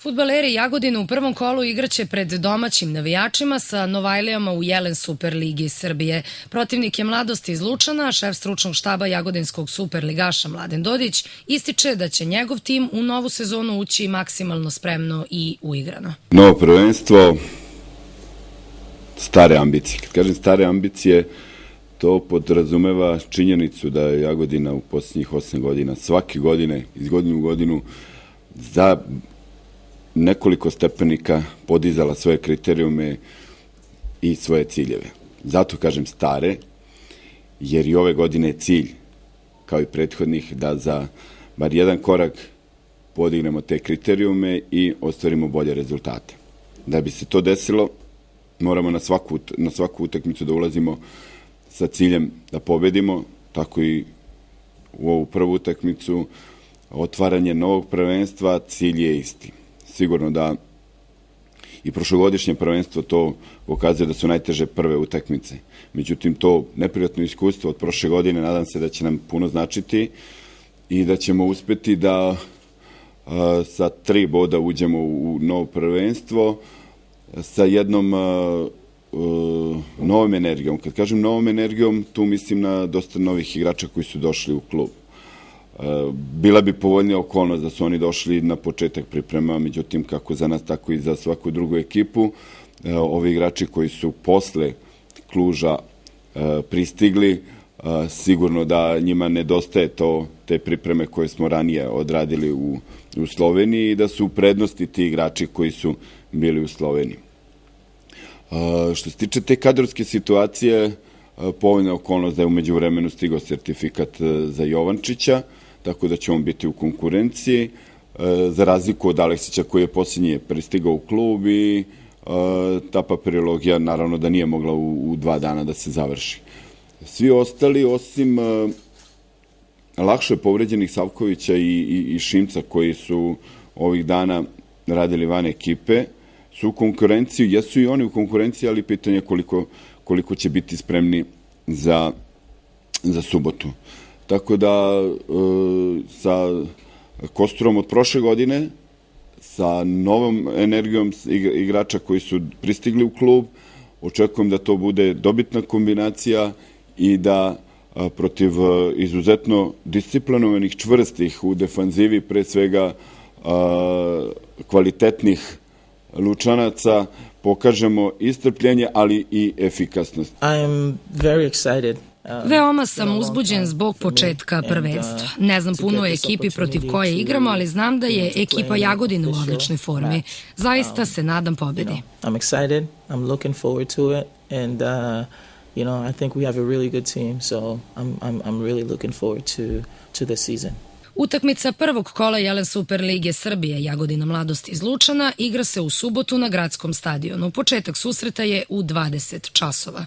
Fudbaleri Jagodine u prvom kolu igraće pred domaćim navijačima sa Novajlijama u Jelen Superligi Srbije. Protivnik je Mladost iz Lučana, šef stručnog štaba jagodinskog superligaša Mladen Dodić ističe da će njegov tim u novu sezonu ući maksimalno spremno i uigrano. Novo prvenstvo, stare ambicije. Kad kažem stare ambicije, to podrazumeva činjenicu da je Jagodina u posljednjih 8 godina, svake godine, iz godine u godinu, za nekoliko stepenika podizala svoje kriterijume i svoje ciljeve. Zato kažem stare, jer i ove godine je cilj, kao i prethodnih, da za bar jedan korak podignemo te kriterijume i ostvarimo bolje rezultate. Da bi se to desilo, moramo na svaku utakmicu da ulazimo sa ciljem da pobedimo, tako i u ovu prvu utakmicu, otvaranje novog prvenstva, cilj je isti. Sigurno da i prošlogodišnje prvenstvo to pokazuje da su najteže prve utakmice. Međutim, to neprijatno iskustvo od prošle godine, nadam se da će nam puno značiti i da ćemo uspeti da sa 3 boda uđemo u novo prvenstvo sa jednom novom energijom. Kad kažem novom energijom, tu mislim na dosta novih igrača koji su došli u klub. Bila bi povoljnija okolnost da su oni došli na početak priprema, međutim, kako za nas, tako i za svaku drugu ekipu, ovi igrači koji su posle Kluža pristigli, sigurno da njima nedostaje te pripreme koje smo ranije odradili u Sloveniji i da su u prednosti ti igrači koji su bili u Sloveniji. Što se tiče te kadrovske situacije, povoljna okolnost da je umeđu vremenu stigao sertifikat za Jovančića, tako da će on biti u konkurenciji, za razliku od Aleksića koji je posljednji pristigao u klub i ta papirologija naravno da nije mogla u 2 dana da se završi. Svi ostali, osim lakše povređenih Savkovića i Šimca koji su ovih dana radili van ekipe, su u konkurenciji, jesu i oni u konkurenciji, ali pitanje koliko će biti spremni za subotu. Tako da sa kosturom od prošle godine, sa novom energijom igrača koji su pristigli u klub, očekujem da to bude dobitna kombinacija i da protiv izuzetno disciplinovanih, čvrstih u defanzivi, pre svega kvalitetnih Lučanaca, pokažemo i strpljenje, ali i efikasnost. Veoma sam uzbuđen zbog početka prvenstva. Ne znam puno o ekipi protiv koje igramo, ali znam da je ekipa Jagodine u odličnoj formi. Zaista se nadam pobedi. I'm excited. I'm looking forward to it and I think we have a really good team, so I'm really looking forward to this season. Utakmica prvog kola Jelen Superlige Srbije Jagodina Mladost iz Lučana igra se u subotu na gradskom stadionu. Početak susreta je u 20 časova.